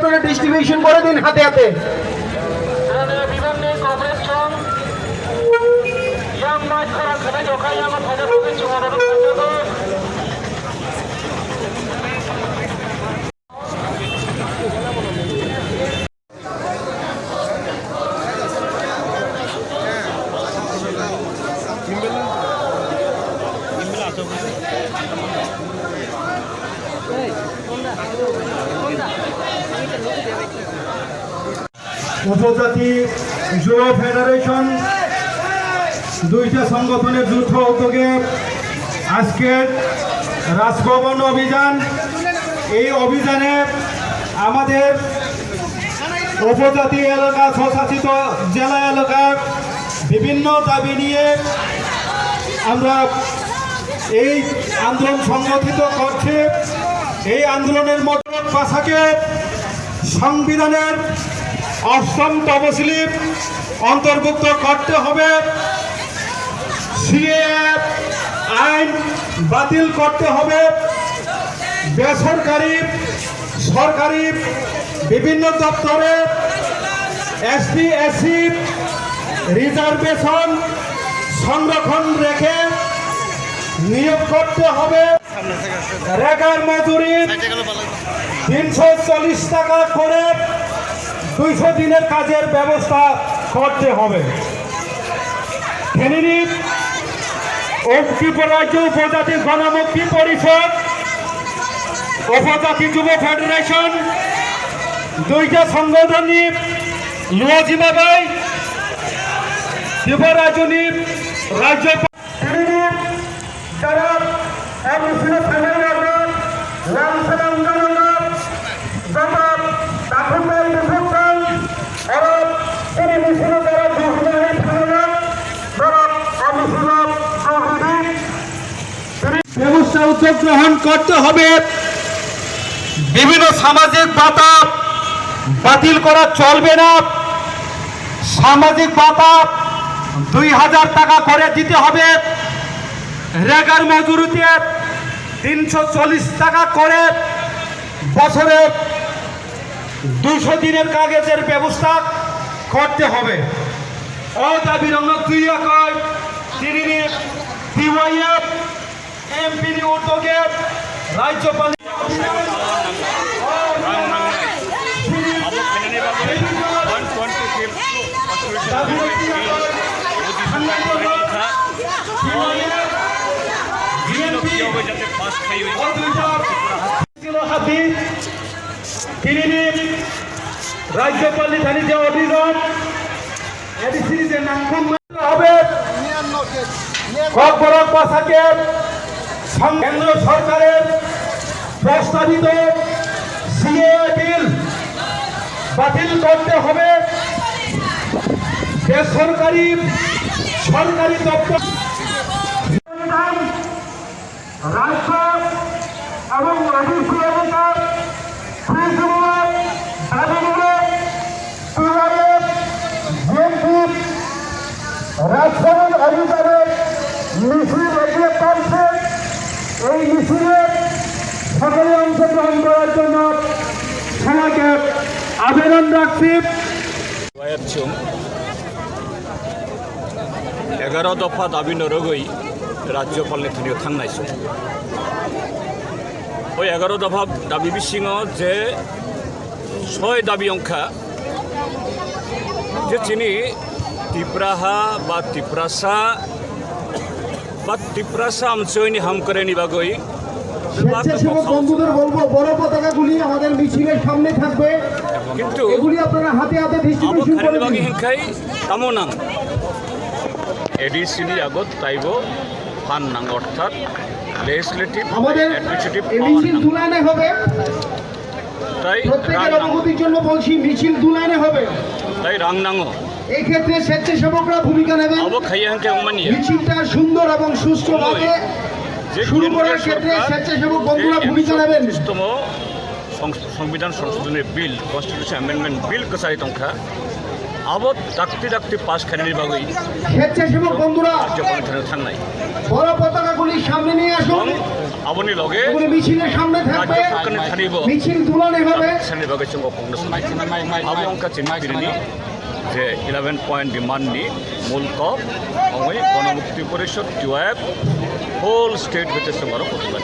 আপনারা ডিস্ট্রিবিউশন করে দিন হাতে হাতে। উপজাতি যুব ফেডারেশন দুইটা সংগঠনের যৌথ উদ্যোগে আজকের রাজভবন অভিযান। এই অভিযানে আমাদের উপজাতি এলাকা স্বশাসিত জেলা এলাকার বিভিন্ন দাবি নিয়ে আমরা এই আন্দোলন সংগঠিত করছি। এই আন্দোলনের মধ্যে ভাষাকে সংবিধানের ৮ম তফসিলে অন্তর্ভুক্ত করতে হবে, সিএএ আইন বাতিল করতে হবে, বেসরকারি সরকারি বিভিন্ন দপ্তরে এসটি এসসি রিজার্ভেশন সংরক্ষণ রেখে নিয়োগ করতে হবে, রেগার মজুরি ৩৪০ টাকা করে ২০০ দিনের কাজের ব্যবস্থা করতে হবে। ফেনী ত্রিপুরাজ্য উপজাতি গণমুক্তি পরিষদ, উপজাতি যুব ফেডারেশন দুইটা সংগঠনই লুয়াজিমাবাই ত্রিপুরাজনী রাজ্য যারা ব্যবস্থা উদ্যোগ গ্রহণ করতে হবে। বিভিন্ন সামাজিক ভাতা বাতিল করা চলবে না। সামাজিক ভাতা ২০০০ টাকা করে দিতে হবে। রেগার মজুরিতে ৩৪০ টাকা করে বছরে ২০০ দিনের কাগজের ব্যবস্থা করতে হবে। ও দাবি রঙ ২ একর PYF এমপির উদ্যোগে রাজ্যপাল রাজ্যপাল যে অভিযান হবে কেন্দ্র সরকারের প্রস্তাবিত সিএএ বিল বাতিল করতে হবে। বেসরকারি সরকারি দপ্তর রাজ্য এবং রাজভবন অভিযানের মিছিল এগিয়ে চলছে। এই মিছিলে সকলে অংশগ্রহণ করার জন্য সবাইকে আবেদন রাখছি। 11 দফা দাবি নরগৈ রাজ্যপালनि थुनियाव थांनाय सम ওই 11 দফা দাবি বিसिङाव যে 6 দাবি अंखा যে চিনি ত্রিপুরাহা বা ত্রিপুরাসা আমচয়নি হামকরেনি বাগৈ স্বেচ্ছাসেবক বন্ধুদের বলবো বড় পতাকাগুলি আমাদের মিছিলের সামনে থাকবে, কিন্তু এগুলি আপনারা হাতে হাতে ডিস্ট্রিবিউশন করে দিন। হিংখাই তামোনাং এডিসিনি আগত তাইব ফান নাং অর্থাৎ লেজিসলেটিভ আমাদের অ্যাডমিনিস্ট্রেটিভ মিছিল দুলানে হবে। তাই প্রত্যেকের অবগতির জন্য বলছি মিছিল দুলানে হবে। তাই রাংনাঙ্গ এই ক্ষেত্রে স্বেচ্ছাসেবকরা ভূমিকা নেবেন। মিছিলটা সুন্দর এবং সুষ্ঠুভাবে শুরু করার ক্ষেত্রে স্বেচ্ছাসেবক বন্ধুরা ভূমিকা নেবেন। সংবিধান সংশোধনের বিল কনস্টিটিউশন অ্যামেন্ডমেন্ট বিল কসারি তংখা আবত ডাকতে ডাকতে পাশ খানির বাগৈ স্বেচ্ছাসেবক বন্ধুরা রাজ্যপাল থানায় বড় পতাকাগুলি সামনে নিয়ে আসুন। আবনি লগে এগুলো মিছিলের সামনে থাকবে, রাজ্য সরকারের থানিব মিছিল তুলনে হবে। সানি বাগে সঙ্গ কংগ্রেস আবু অঙ্কা চিন্তিনি যে 11 পয়েন্ট ডিমান্ডনি মূলত অঙ্গই গণমুক্তি পরিষদ টিওএফ হোল স্টেট হইতে সঙ্গ করতে